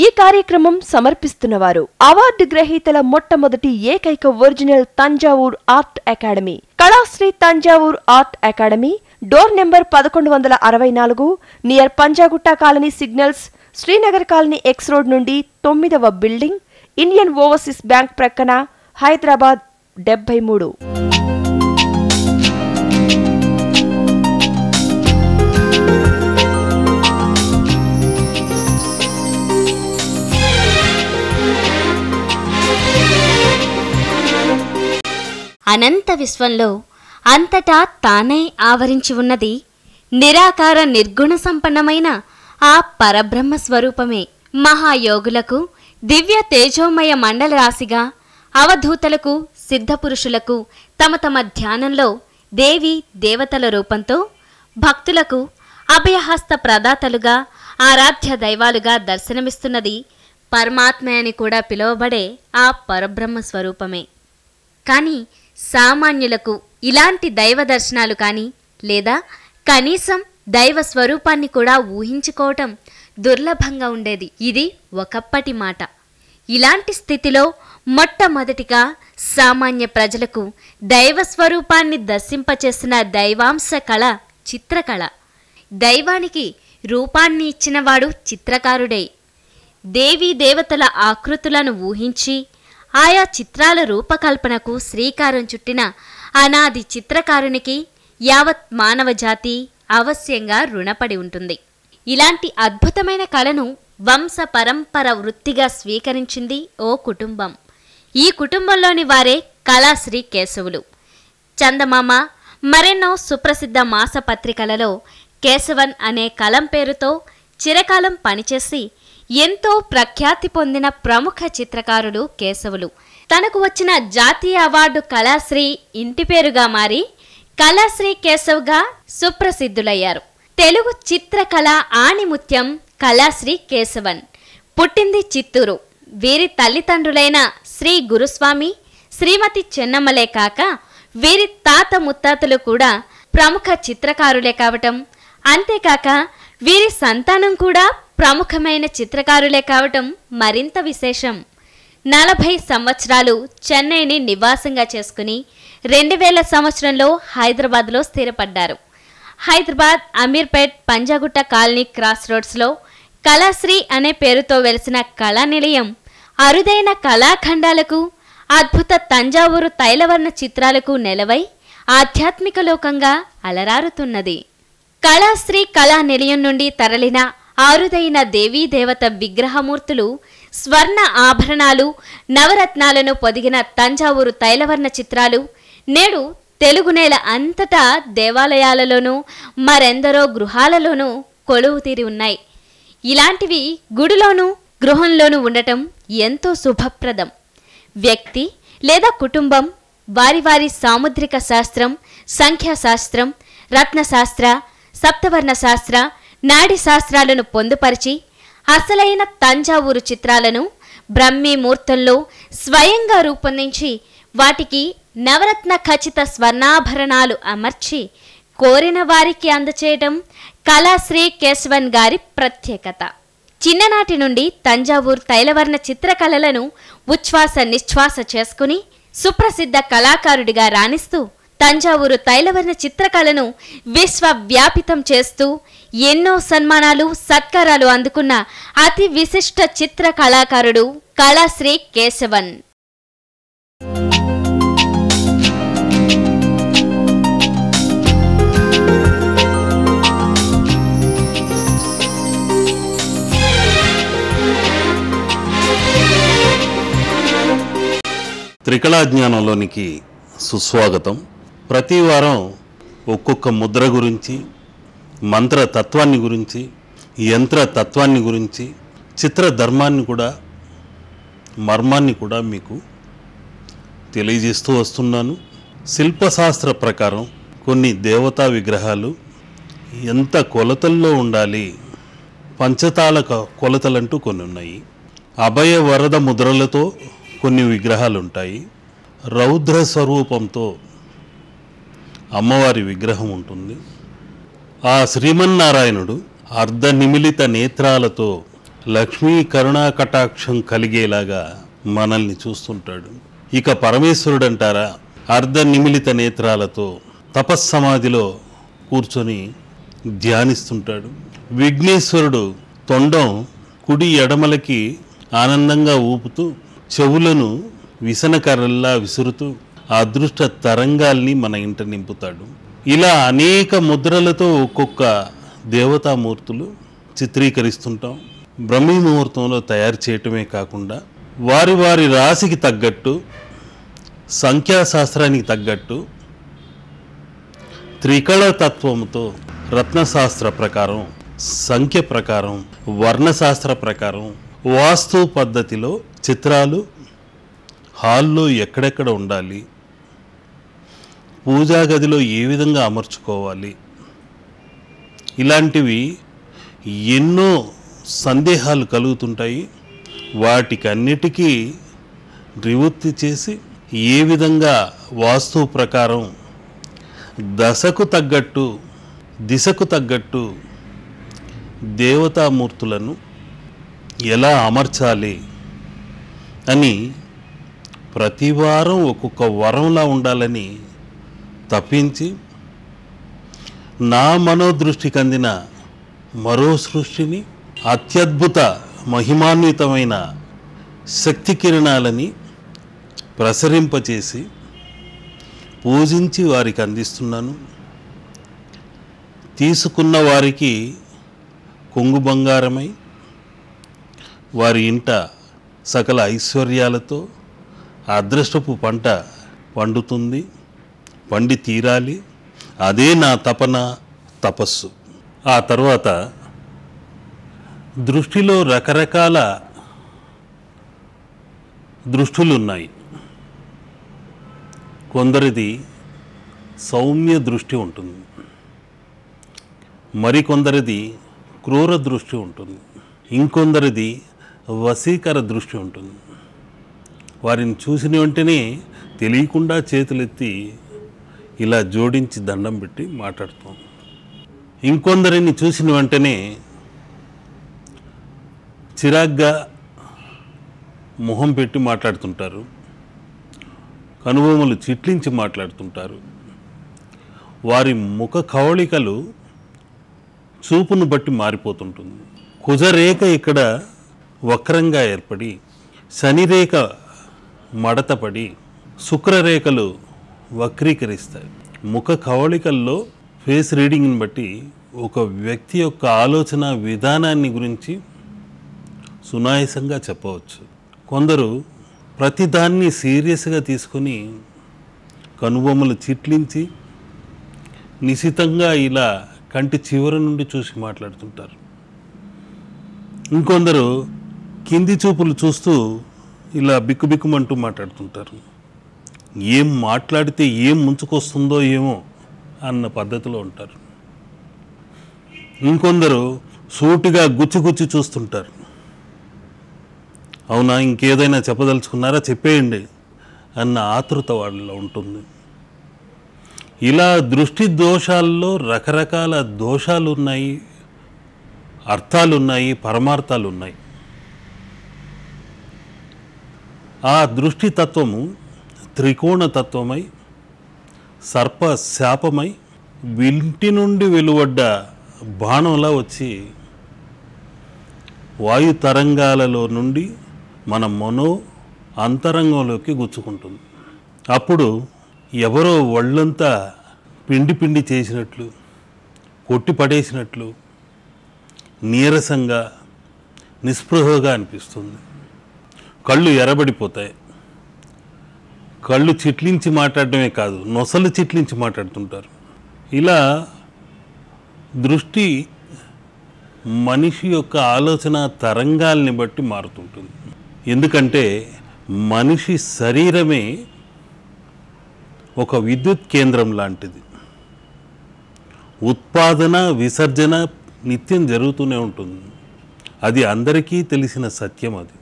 ఈ కార్యక్రమం సమర్పిస్తున్నవారు అవార్డు గ్రహీతల మొట్టమొదటి ఏకైక original Thanjavur art academy, Kalasri Thanjavur art academy, door number 1164, near Panjagutta colony signals, Srinagar colony X road నుండి 9వ బిల్డింగ్, ఇండియన్ ఓవర్సీస్ బ్యాంక్ ప్రక్కన, హైదరాబాద్ 73. అనంత విశ్వంలో అంతటా తానే ఆవరించి ఉన్నది నిరాకార నిర్గుణ సంపన్నమైన ఆ పరబ్రహ్మ స్వరూపమే. మహాయోగులకు దివ్య తేజోమయ మండల రాశిగా, అవధూతలకు సిద్ధపురుషులకు తమ తమ ధ్యానంలో దేవి దేవతల రూపంతో, భక్తులకు అభయహస్త ప్రదాతలుగా, ఆరాధ్య దైవాలుగా దర్శనమిస్తున్నది పరమాత్మ అని కూడా పిలువబడే ఆ పరబ్రహ్మ స్వరూపమే. కానీ సామాన్యులకు ఇలాంటి దైవ దర్శనాలు కానీ, లేదా కనీసం దైవ స్వరూపాన్ని కూడా ఊహించుకోవటం దుర్లభంగా ఉండేది. ఇది ఒకప్పటి మాట. ఇలాంటి స్థితిలో మొట్టమొదటిగా సామాన్య ప్రజలకు దైవ స్వరూపాన్ని దర్శింపచేసిన దైవాంశ కళ చిత్రకళ. దైవానికి రూపాన్ని ఇచ్చినవాడు చిత్రకారుడే. దేవీ దేవతల ఆకృతులను ఊహించి ఆయా చిత్రాల రూపకల్పనకు శ్రీకారం చుట్టిన అనాది చిత్రకారునికి యావత్ మానవజాతి అవశ్యంగా రుణపడి ఉంటుంది. ఇలాంటి అద్భుతమైన కళను వంశ పరంపర వృత్తిగా స్వీకరించింది ఓ కుటుంబం. ఈ కుటుంబంలోని వారే కళాశ్రీ కేశవులు. చందమామ, మరెన్నో సుప్రసిద్ధ మాసపత్రికలలో కేశవన్ అనే కలం పేరుతో చిరకాలం పనిచేసి ఎంతో ప్రఖ్యాతి పొందిన ప్రముఖ చిత్రకారుడు కేశవులు. తనకు వచ్చిన జాతీయ అవార్డు కళాశ్రీ ఇంటి పేరుగా మారి కళాశ్రీ కేశవ్గా సుప్రసిద్ధులయ్యారు. తెలుగు చిత్రకళ ఆణిముత్యం కళాశ్రీ కేశవన్. పుట్టింది చిత్తూరు. వీరి తల్లిదండ్రులైన శ్రీ గురుస్వామి, శ్రీమతి చెన్నమ్మలే కాక వీరి తాత ముత్తాతలు కూడా ప్రముఖ చిత్రకారులే కావటం, అంతేకాక వీరి సంతానం కూడా ప్రముఖమైన చిత్రకారులే కావటం మరింత విశేషం. 40 సంవత్సరాలు చెన్నైని నివాసంగా చేసుకుని 2000 సంవత్సరంలో హైదరాబాద్లో స్థిరపడ్డారు. హైదరాబాద్ అమీర్పేట్ పంజాగుట్ట కాలనీ క్రాస్ రోడ్స్లో కళాశ్రీ అనే పేరుతో వెలిసిన కళానిలయం అరుదైన కళాఖండాలకు, అద్భుత తంజావూరు తైలవర్ణ చిత్రాలకు నెలవై ఆధ్యాత్మిక లోకంగా అలరారుతున్నది. కళాశ్రీ కళా నిలయం నుండి తరలిన ఆరుదైన దేవీ దేవత విగ్రహమూర్తులు, స్వర్ణ ఆభరణాలు, నవరత్నాలను పొదిగిన తంజావూరు తైలవర్ణ చిత్రాలు నేడు తెలుగు నేల అంతటా దేవాలయాలలోనూ మరెందరో గృహాలలోనూ కొలువు తీరి ఉన్నాయి. ఇలాంటివి గుడిలోనూ గృహంలోనూ ఉండటం ఎంతో శుభప్రదం. వ్యక్తి లేదా కుటుంబం వారి వారి సాముద్రిక శాస్త్రం, సంఖ్యాశాస్త్రం, రత్నశాస్త్ర, సప్తవర్ణ శాస్త్ర, నాడి శాస్త్రాలను పొందుపరిచి అసలైన తంజావూరు చిత్రాలను బ్రహ్మీ ముహూర్తంలో స్వయంగా రూపొందించి వాటికి నవరత్న ఖచ్చిత స్వర్ణాభరణాలు అమర్చి కోరిన వారికి అందచేయటం కళాశ్రీ కేశవన్ గారి ప్రత్యేకత. చిన్ననాటి నుండి తంజావూరు తైలవర్ణ చిత్రకళలను ఉచ్ఛ్వాస నిశ్వాస చేసుకుని సుప్రసిద్ధ కళాకారుడిగా రాణిస్తూ తంజావూరు తైలవర్ణ చిత్రకళను విశ్వవ్యాపితం చేస్తూ ఎన్నో సన్మానాలు, సత్కారాలు అందుకున్న అతి విశిష్ట చిత్ర కళాకారుడు కళాశ్రీ కేశవన్. త్రికళాజ్ఞానంలోనికి సుస్వాగతం. ప్రతి వారం ఒక్కొక్క ముద్ర గురించి, మంత్రతత్వాన్ని గురించి, యంత్రతత్వాన్ని గురించి, చిత్ర ధర్మాన్ని కూడా, మర్మాన్ని కూడా మీకు తెలియజేస్తూ వస్తున్నాను. శిల్పశాస్త్ర ప్రకారం కొన్ని దేవతా విగ్రహాలు ఎంత కొలతల్లో ఉండాలి, పంచతాళ కొలతలంటూ కొన్ని ఉన్నాయి. అభయ వరద ముద్రలతో కొన్ని విగ్రహాలు ఉంటాయి. రౌద్ర స్వరూపంతో అమ్మవారి విగ్రహం ఉంటుంది. ఆ శ్రీమన్నారాయణుడు అర్ధనిమిలిత నేత్రాలతో లక్ష్మీ కరుణా కటాక్షం కలిగేలాగా మనల్ని చూస్తుంటాడు. ఇక పరమేశ్వరుడు అంటారా, అర్ధ నిమిలిత నేత్రాలతో తపస్సమాధిలో కూర్చొని ధ్యానిస్తుంటాడు. విఘ్నేశ్వరుడు తొండం కుడి ఎడమలకి ఆనందంగా ఊపుతూ చెవులను విసనకర్రల్లా విసురుతూ అదృష్ట తరంగాల్ని మన ఇంట నింపుతాడు. ఇలా అనేక ముద్రలతో ఒక్కొక్క దేవతామూర్తులు చిత్రీకరిస్తుంటాం. బ్రహ్మీ ముహూర్తంలో తయారు చేయటమే కాకుండా వారి వారి రాశికి తగ్గట్టు, సంఖ్యాశాస్త్రానికి తగ్గట్టు త్రికళ తత్వంతో రత్నశాస్త్ర ప్రకారం, సంఖ్య ప్రకారం, వర్ణశాస్త్ర ప్రకారం, వాస్తు పద్ధతిలో చిత్రాలు హాల్లో ఎక్కడెక్కడ ఉండాలి, పూజా గదిలో ఏ విధంగా అమర్చుకోవాలి, ఇలాంటివి ఎన్నో సందేహాలు కలుగుతుంటాయి. వాటికన్నిటికీ నివృత్తి చేసి ఏ విధంగా వాస్తు ప్రకారం దశకు తగ్గట్టు, దిశకు తగ్గట్టు దేవతామూర్తులను ఎలా అమర్చాలి అని ప్రతి వారం ఒక్కొక్క వరంలా ఉండాలని తప్పించి నా మనోదృష్టికి అందిన మరో సృష్టిని అత్యద్భుత మహిమాన్వితమైన శక్తి కిరణాలని ప్రసరింపచేసి పూజించి వారికి అందిస్తున్నాను. తీసుకున్న వారికి కొంగు బంగారమై వారి ఇంట సకల ఐశ్వర్యాలతో అదృష్టపు పంట పండుతుంది, పండి తీరాలి. అదే నా తపన, తపస్సు. ఆ తర్వాత దృష్టిలో రకరకాల దృష్టులున్నాయి. కొందరిది సౌమ్య దృష్టి ఉంటుంది, మరికొందరిది క్రూర దృష్టి ఉంటుంది, ఇంకొందరిది వశీకర దృష్టి ఉంటుంది. వారిని చూసిన వెంటనే తెలియకుండా చేతులెత్తి ఇలా జోడించి దండం పెట్టి మాట్లాడుతాం. ఇంకొందరిని చూసిన వెంటనే చిరాగ్గా మొహం పెట్టి మాట్లాడుతుంటారు, కనుబొమ్మలు చిట్లించి మాట్లాడుతుంటారు. వారి ముఖ కవళికలు చూపును బట్టి మారిపోతుంటుంది. కుజరేఖ ఇక్కడ వక్రంగా ఏర్పడి, శనిరేఖ మడతపడి, శుక్రరేఖలు వక్రీకరిస్తాయి. ముఖ కవళికల్లో ఫేస్ రీడింగ్ని బట్టి ఒక వ్యక్తి యొక్క ఆలోచన విధానాన్ని గురించి సునాయాసంగా చెప్పవచ్చు. కొందరు ప్రతిదాన్ని సీరియస్గా తీసుకొని కనుబొమ్మలు చిట్లించి నిశితంగా ఇలా కంటి చివరి నుండి చూసి మాట్లాడుతుంటారు. ఇంకొందరు కింది చూపులు చూస్తూ ఇలా బిక్కుబిక్కుమంటూ మాట్లాడుతుంటారు. ఏం మాట్లాడితే ఏం ముంచుకొస్తుందో ఏమో అన్న పద్ధతిలో ఉంటారు. ఇంకొందరు సూటిగా గుచ్చి చూస్తుంటారు. అవునా, ఇంకేదైనా చెప్పదలుచుకున్నారా, చెప్పేయండి అన్న ఆతృత వాళ్ళలో ఉంటుంది. ఇలా దృష్టి దోషాల్లో రకరకాల దోషాలు ఉన్నాయి, అర్థాలు ఉన్నాయి, పరమార్థాలు ఉన్నాయి. ఆ దృష్టి తత్వము త్రికోణ తత్వమై, సర్ప శాపమై, వింటి నుండి వెలువడ్డ బాణంలా వచ్చి వాయు తరంగాలలో నుండి మన మనో అంతరంగంలోకి గుచ్చుకుంటుంది. అప్పుడు ఎవరో ఒళ్ళంతా పిండి చేసినట్లు, కొట్టి పడేసినట్లు, నీరసంగా నిస్పృహగా అనిపిస్తుంది. కళ్ళు ఎర్రబడిపోతాయి. కళ్ళు చిట్లించి మాట్లాడటమే కాదు, నొసలు చిట్లించి మాట్లాడుతుంటారు. ఇలా దృష్టి మనిషి యొక్క ఆలోచన తరంగాల్ని బట్టి మారుతుంటుంది. ఎందుకంటే మనిషి శరీరమే ఒక విద్యుత్ కేంద్రం లాంటిది. ఉత్పాదన విసర్జన నిత్యం జరుగుతూనే ఉంటుంది. అది అందరికీ తెలిసిన సత్యం. అది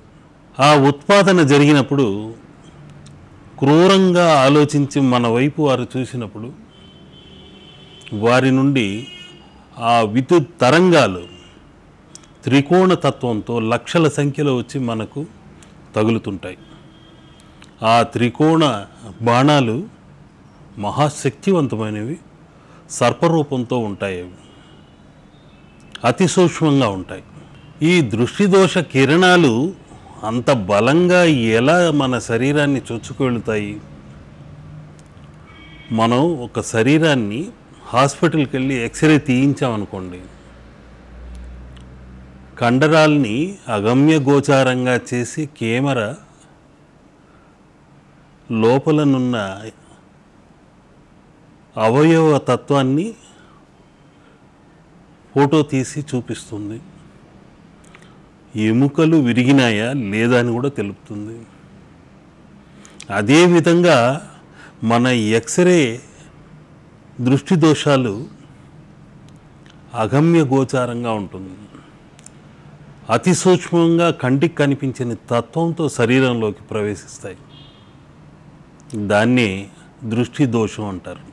ఆ ఉత్పాదన జరిగినప్పుడు క్రూరంగా ఆలోచించి మన వైపు వారు చూసినప్పుడు వారి నుండి ఆ విద్యుత్ తరంగాలు త్రికోణ తత్వంతో లక్షల సంఖ్యలో వచ్చి మనకు తగులుతుంటాయి. ఆ త్రికోణ బాణాలు మహాశక్తివంతమైనవి, సర్పరూపంతో ఉంటాయి. అవి అతి సూక్ష్మంగా ఉంటాయి. ఈ దృష్టిదోష కిరణాలు అంత బలంగా ఎలా మన శరీరాన్ని చొచ్చుకెళ్తాయి? మనం ఒక శరీరాన్ని హాస్పిటల్కి వెళ్ళి ఎక్స్రే తీయించామనుకోండి, కండరాల్ని అగమ్య గోచారంగా చేసి కెమెరా లోపలనున్న అవయవ తత్వాన్ని ఫోటో తీసి చూపిస్తుంది. ఎముకలు విరిగినాయా లేదా అని కూడా తెలుపుతుంది. అదేవిధంగా మన ఎక్స్రే దృష్టి దోషాలు అగమ్య గోచారంగా ఉంటుంది. అతి సూక్ష్మంగా కంటికి కనిపించని తత్వంతో శరీరంలోకి ప్రవేశిస్తాయి. దాన్నే దృష్టి దోషం అంటారు.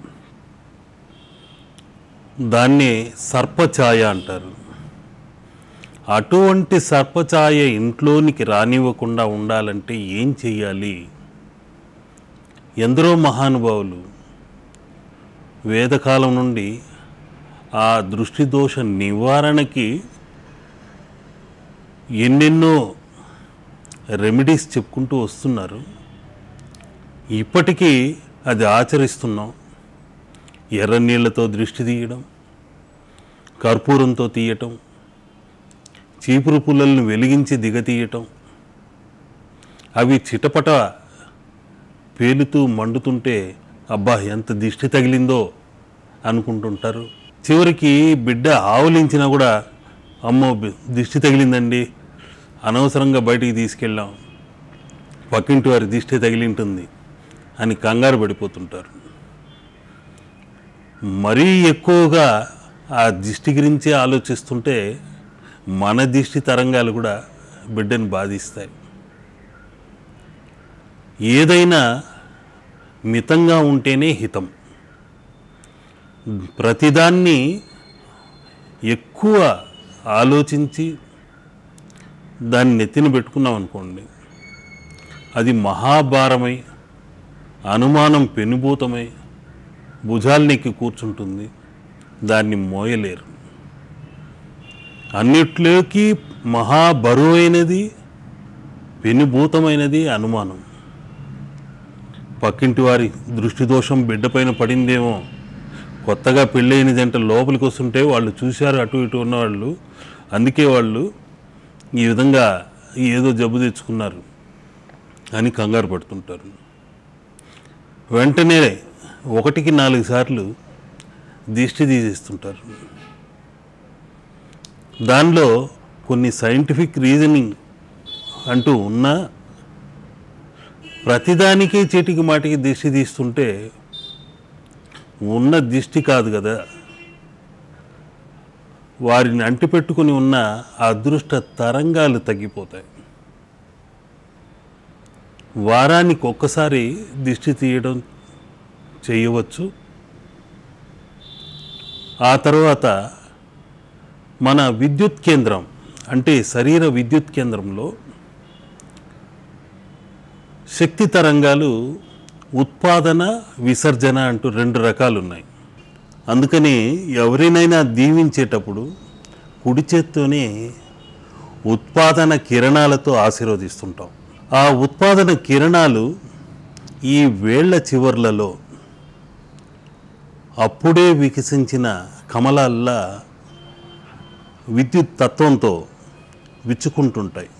దాన్నే సర్పఛాయ అంటారు. అటువంటి సర్పఛాయ ఇంట్లోనికి రానివ్వకుండా ఉండాలంటే ఏం చెయ్యాలి? ఎందరో మహానుభావులు వేదకాలం నుండి ఆ దృష్టి దోష నివారణకి ఎన్నెన్నో రెమెడీస్ చెప్పుకుంటూ వస్తున్నారు. ఇప్పటికీ అది ఆచరిస్తున్నాం. ఎర్ర నీళ్లతో దృష్టి తీయడం, కర్పూరంతో తీయటం, చీపురు పుల్లలను వెలిగించి దిగతీయటం, అవి చిటపట పేలుతూ మండుతుంటే అబ్బా ఎంత దిష్టి తగిలిందో అనుకుంటుంటారు. చివరికి బిడ్డ ఆవులించినా కూడా అమ్మో దిష్టి తగిలిందండి, అనవసరంగా బయటికి తీసుకెళ్ళాం, పక్కింటి వారి దిష్టి తగిలింటుంది అని కంగారు పడిపోతుంటారు. మరీ ఎక్కువగా ఆ దిష్టి గురించి ఆలోచిస్తుంటే మన దిష్టి తరంగాలు కూడా బిడ్డను బాధిస్తాయి. ఏదైనా మితంగా ఉంటేనే హితం. ప్రతిదాన్ని ఎక్కువ ఆలోచించి దాన్ని నెత్తిన పెట్టుకున్నాం అనుకోండి, అది మహాభారమై అనుమానం పెనుభూతమై భుజాలనెక్కి కూర్చుంటుంది. దాన్ని మోయలేరు. అన్నిట్లోకి మహాబరువైనది, పెనుభూతమైనది అనుమానం. పక్కింటి వారి దృష్టి దోషం బిడ్డపైన పడిందేమో, కొత్తగా పెళ్ళైన జంట లోపలికి వస్తుంటే వాళ్ళు చూశారు అటు ఇటు ఉన్నవాళ్ళు, అందుకే వాళ్ళు ఈ విధంగా ఏదో జబ్బు తెచ్చుకున్నారు అని కంగారు పడుతుంటారు. వెంటనే 1కి 4 సార్లు దిష్టి తీసేస్తుంటారు. దానిలో కొన్ని సైంటిఫిక్ రీజనింగ్ అంటూ ఉన్నా ప్రతిదానికే చీటికి మాటికి దిష్టి తీస్తుంటే ఉన్న దిష్టి కాదు కదా, వారిని అంటిపెట్టుకుని ఉన్న అదృష్ట తరంగాలు తగ్గిపోతాయి. వారానికి ఒక్కసారి దిష్టి తీయడం చేయవచ్చు. ఆ తర్వాత మన విద్యుత్ కేంద్రం అంటే శరీర విద్యుత్ కేంద్రంలో శక్తి తరంగాలు ఉత్పాదన, విసర్జన అంటూ 2 రకాలు ఉన్నాయి. అందుకని ఎవరినైనా దీవించేటప్పుడు కుడి చేత్తోనే ఉత్పాదన కిరణాలతో ఆశీర్వదిస్తుంటాం. ఆ ఉత్పాదన కిరణాలు ఈ వేళ్ల చివర్లలో అప్పుడే వికసించిన కమలాల్లా విద్యుత్ తత్వంతో విచ్చుకుంటుంటాయి.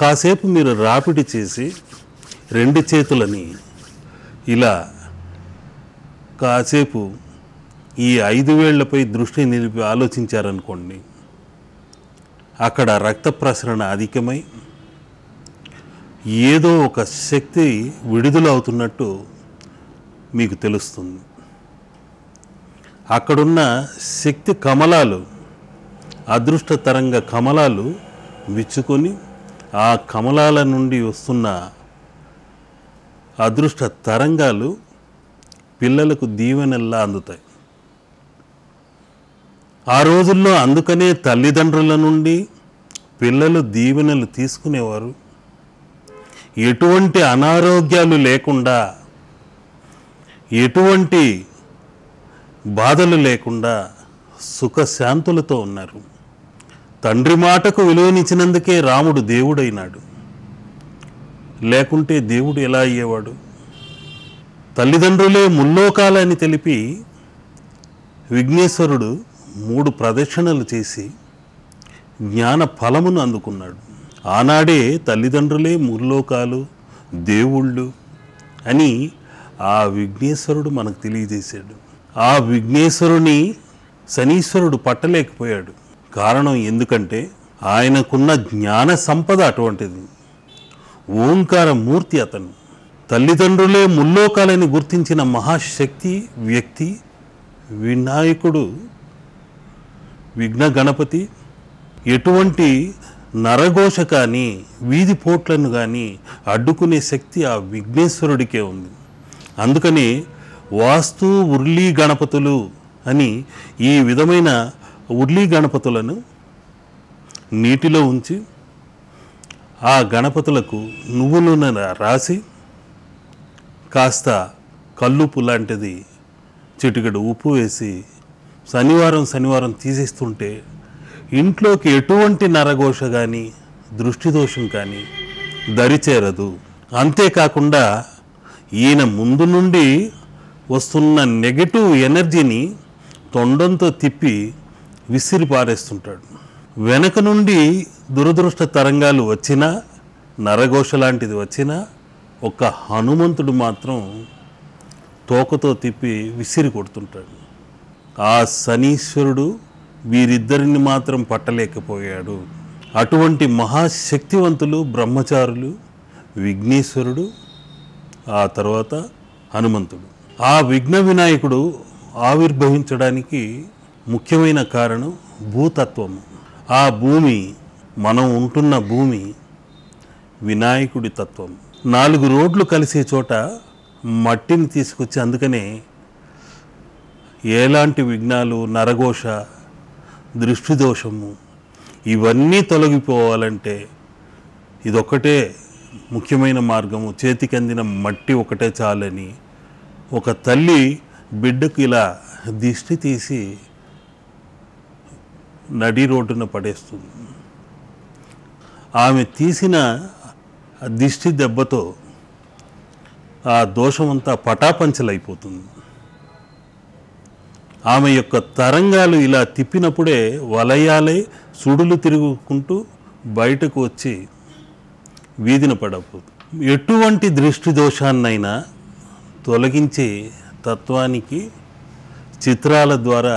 కాసేపు మీరు రాపిడి చేసి 2 చేతులని ఇలా కాసేపు ఈ 5 వేళ్లపై దృష్టి నిలిపి ఆలోచించారనుకోండి, అక్కడ రక్త ప్రసరణ అధికమై ఏదో ఒక శక్తి విడుదల అవుతున్నట్టు మీకు తెలుస్తుంది. అక్కడున్న శక్తి కమలాలు, అదృష్ట తరంగ కమలాలు విచ్చుకొని ఆ కమలాల నుండి వస్తున్న అదృష్ట తరంగాలు పిల్లలకు దీవెనల్లా అందుతాయి. ఆ రోజుల్లో అందుకనే తల్లిదండ్రుల నుండి పిల్లలు దీవెనలు తీసుకునేవారు. ఎటువంటి అనారోగ్యాలు లేకుండా, ఎటువంటి బాధలు లేకుండా సుఖశాంతులతో ఉన్నారు. తండ్రి మాటకు విలువనిచ్చినందుకే రాముడు దేవుడైనాడు. లేకుంటే దేవుడు ఎలా అయ్యేవాడు? తల్లిదండ్రులే ముల్లోకాలని తెలిపి విఘ్నేశ్వరుడు 3 ప్రదక్షిణలు చేసి జ్ఞాన ఫలమును అందుకున్నాడు. ఆనాడే తల్లిదండ్రులే ముల్లోకాలు, దేవుళ్ళు అని ఆ విఘ్నేశ్వరుడు మనకు తెలియజేశాడు. ఆ విఘ్నేశ్వరుని శనీశ్వరుడు పట్టలేకపోయాడు. కారణం ఎందుకంటే ఆయనకున్న జ్ఞాన సంపద అటువంటిది. ఓంకార మూర్తి అతను. తల్లిదండ్రులే ముల్లోకాలని గుర్తించిన మహాశక్తి వ్యక్తి వినాయకుడు, విఘ్న గణపతి. ఎటువంటి నరఘోష కానీ వీధి పోట్లను కానీ అడ్డుకునే శక్తి ఆ విఘ్నేశ్వరుడికే ఉంది. అందుకని వాస్తు ఉర్లీ గణపతులు అని ఈ విధమైన ఉర్లీ గణపతులను నీటిలో ఉంచి ఆ గణపతులకు నువ్వుల నూనె రాసి కాస్త కల్లుప్పు లాంటిది చిటికెడు ఉప్పు వేసి శనివారం తీసేస్తుంటే ఇంట్లోకి ఎటువంటి నరఘోష కానీ దృష్టి దోషం కానీ దరిచేరదు. అంతేకాకుండా ఈయన ముందు నుండి వస్తున్న నెగటివ్ ఎనర్జీని తొండంతో తిప్పి విసిరి పారేస్తుంటాడు. వెనక నుండి దురదృష్ట తరంగాలు వచ్చినా, నరఘోష లాంటిది వచ్చినా ఒక్క హనుమంతుడు మాత్రం తోకతో తిప్పి విసిరి కొడుతుంటాడు. ఆ శనీశ్వరుడు వీరిద్దరిని మాత్రం పట్టలేకపోయాడు. అటువంటి మహాశక్తివంతులు బ్రహ్మచారులు విఘ్నేశ్వరుడు, ఆ తర్వాత హనుమంతుడు. ఆ విఘ్న వినాయకుడు ఆవిర్భవించడానికి ముఖ్యమైన కారణం భూతత్వము. ఆ భూమి, మనం ఉంటున్న భూమి వినాయకుడి తత్వం. 4 రోడ్లు కలిసే చోట మట్టిని తీసుకొచ్చి, అందుకనే ఎలాంటి విఘ్నాలు, నరఘోష, దృష్టి దోషము ఇవన్నీ తొలగిపోవాలంటే ఇదొక్కటే ముఖ్యమైన మార్గము. చేతికి అందిన మట్టి ఒకటే చాలని ఒక తల్లి బిడ్డకు ఇలా దిష్టి తీసి నడి రోడ్డున పడేస్తుంది. ఆమె తీసిన దిష్టి దెబ్బతో ఆ దోషమంతా పటాపంచలైపోతుంది. ఆమె యొక్క తరంగాలు ఇలా తిప్పినప్పుడే వలయాలై సుడులు తిరుగుకుంటూ బయటకు వచ్చి వీధిన పడకపోతుంది. ఎటువంటి దృష్టి దోషాన్నైనా తొలగించే తత్వానికి చిత్రాల ద్వారా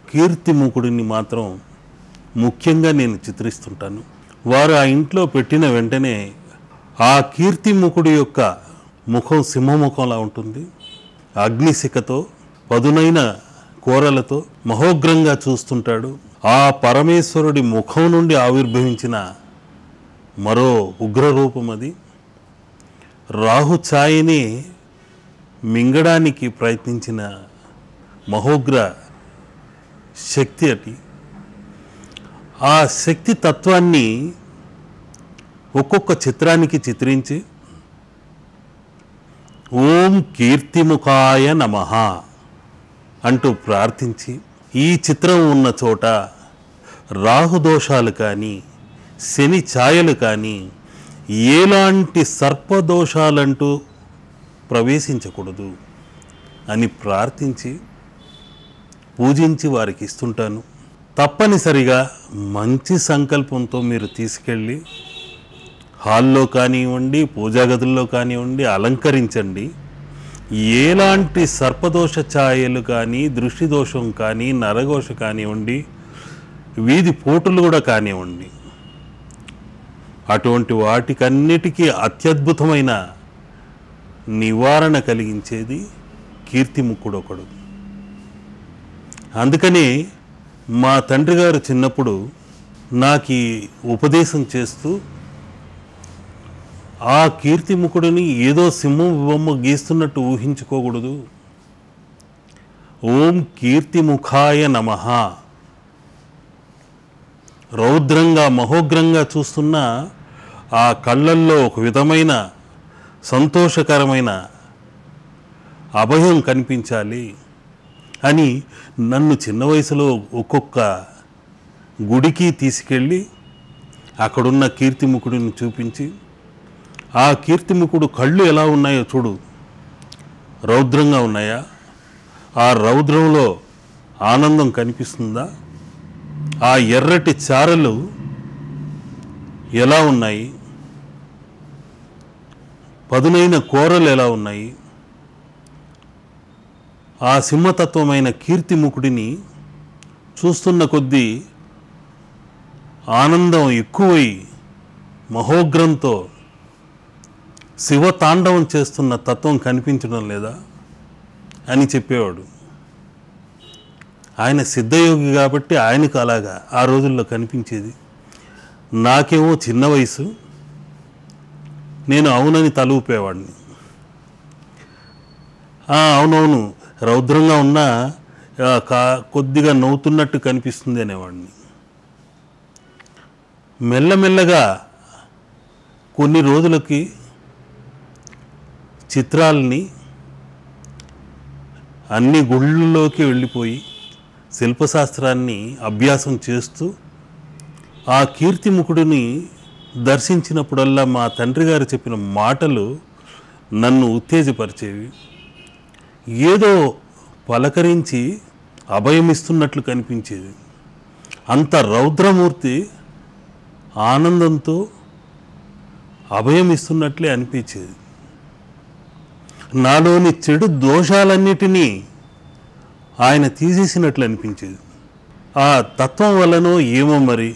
కీర్తిముఖుడిని మాత్రం ముఖ్యంగా నేను చిత్రిస్తుంటాను. వారు ఆ ఇంట్లో పెట్టిన వెంటనే ఆ కీర్తిముఖుడి యొక్క ముఖం సింహముఖంలా ఉంటుంది. అగ్నిశిఖతో, పదునైన కోరలతో మహోగ్రంగా చూస్తుంటాడు. ఆ పరమేశ్వరుడి ముఖం నుండి ఆవిర్భవించిన మరో ఉగ్రరూపం అది. రాహు ఛాయని మింగడానికి ప్రయత్నించిన మహోగ్ర శక్తి అటి. ఆ శక్తి తత్వాన్ని ఒక్కొక్క చిత్రానికి చిత్రించి ఓం కీర్తిముఖాయ నమః అంటూ ప్రార్థించి, ఈ చిత్రం ఉన్న చోట రాహుదోషాలు కానీ, శని ఛాయలు కానీ, ఎలాంటి సర్పదోషాలంటూ ప్రవేశించకూడదు అని ప్రార్థించి పూజించి వారికి ఇస్తుంటాను. తప్పనిసరిగా మంచి సంకల్పంతో మీరు తీసుకెళ్ళి హాల్లో కానివ్వండి, పూజా గదుల్లో కానివ్వండి అలంకరించండి. ఎలాంటి సర్పదోష ఛాయలు కానీ, దృష్టి దోషం కానీ, నరఘోష కానివ్వండి, వీధి పోటులు కూడా కానివ్వండి, అటువంటి వాటికన్నిటికీ అత్యద్భుతమైన నివారణ కలిగించేది కీర్తిముఖుడు ఒకడు. అందుకని మా తండ్రి గారు చిన్నప్పుడు నాకు ఉపదేశం చేస్తూ ఆ కీర్తిముఖుడిని ఏదో సింహం బొమ్మ గీస్తున్నట్టు ఊహించుకోకూడదు. ఓం కీర్తిముఖాయ నమః రౌద్రంగా మహోగ్రంగా చూస్తున్న ఆ కళ్ళల్లో ఒక విధమైన సంతోషకరమైన అభయం కనిపించాలి అని నన్ను చిన్న వయసులో ఒక్కొక్క గుడికి తీసుకెళ్ళి అక్కడున్న కీర్తిముఖుడిని చూపించి, ఆ కీర్తిముఖుడు కళ్ళు ఎలా ఉన్నాయో చూడు, రౌద్రంగా ఉన్నాయా, ఆ రౌద్రంలో ఆనందం కనిపిస్తుందా, ఆ ఎర్రటి చారలు ఎలా ఉన్నాయి, పదునైన కోరలు ఎలా ఉన్నాయి, ఆ సింహతత్వమైన కీర్తిముఖుడిని చూస్తున్న కొద్దీ ఆనందం ఎక్కువై మహోగ్రంతో శివతాండవం చేస్తున్న తత్వం కనిపించడం లేదా అని చెప్పేవాడు. ఆయన సిద్ధయోగి కాబట్టి ఆయనకు అలాగా ఆ రోజుల్లో కనిపించేది. నాకేమో చిన్న వయసు, నేను అవునని తల ఊపేవాడిని. అవునవును, రౌద్రంగా ఉన్నా కొద్దిగా నవ్వుతున్నట్టు కనిపిస్తుంది అనేవాడిని. మెల్లమెల్లగా కొన్ని రోజులకి చిత్రాలని అన్ని గుళ్ళలోకి వెళ్ళిపోయి శిల్పశాస్త్రాన్ని అభ్యాసం చేస్తూ ఆ కీర్తిముఖుడిని దర్శించినప్పుడల్లా మా తండ్రి గారు చెప్పిన మాటలు నన్ను ఉత్తేజపరిచేవి. ఏదో పలకరించి అభయమిస్తున్నట్లు కనిపించేది. అంత రౌద్రమూర్తి ఆనందంతో అభయమిస్తున్నట్లే అనిపించేది. నాలోని చెడు దోషాలన్నిటినీ ఆయన తీసేసినట్లు అనిపించేది. ఆ తత్వం వల్లనో ఏమో మరి